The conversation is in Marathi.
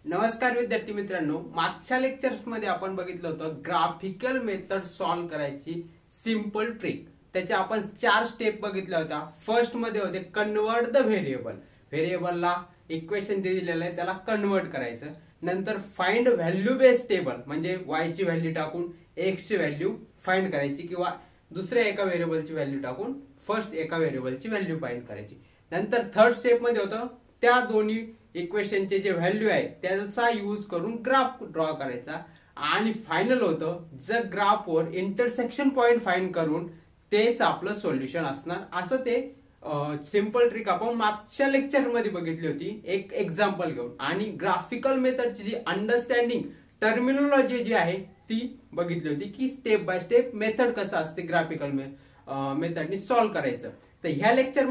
नमस्कार विद्यार्थी मित्रांनो, मागच्या लेक्चर्स मध्ये आपण बघितलं होतं ग्राफिकल मेथड सॉल्व्ह करायची सिंपल ट्रिक। त्याच्या आपण 4 स्टेप बघितल्या होत्या। फर्स्ट मध्ये होते कन्वर्ट द व्हेरिएबल, व्हेरिएबलला इक्वेशन दिलेलं आहे त्याला कन्वर्ट करायचं। नंतर फाइंड व्हॅल्यू बेस्ड टेबल, म्हणजे y ची व्हॅल्यू टाकून x ची व्हॅल्यू फाइंड करायची किंवा दुसऱ्या एका व्हेरिएबलची व्हॅल्यू टाकून फर्स्ट एका व्हेरिएबलची व्हॅल्यू फाइंड करायची। नंतर थर्ड स्टेप मध्ये होतं त्या दोन्ही इक्वेशनचे जे व्हॅल्यू आहे त्याचा यूज करून ग्राफ ड्रॉ करायचा। आणि फायनल होतं जर ग्राफवर इंटरसेक्शन पॉइंट फाइंड करून तेच आपलं सोल्युशन असणार। असं ते सिंपल ट्रिक आपण मागच्या लेक्चर मध्ये बघितली होती एक एक्झाम्पल घेऊन। आणि ग्राफिकल मेथडची जी अंडरस्टँडिंग टर्मिनॉलॉजी जी आहे ती बघितली होती की स्टेप बाय स्टेप मेथड कसं असते ग्राफिकल मेथडनी सॉल्व्ह करायचं। तर ह्या लेक्चर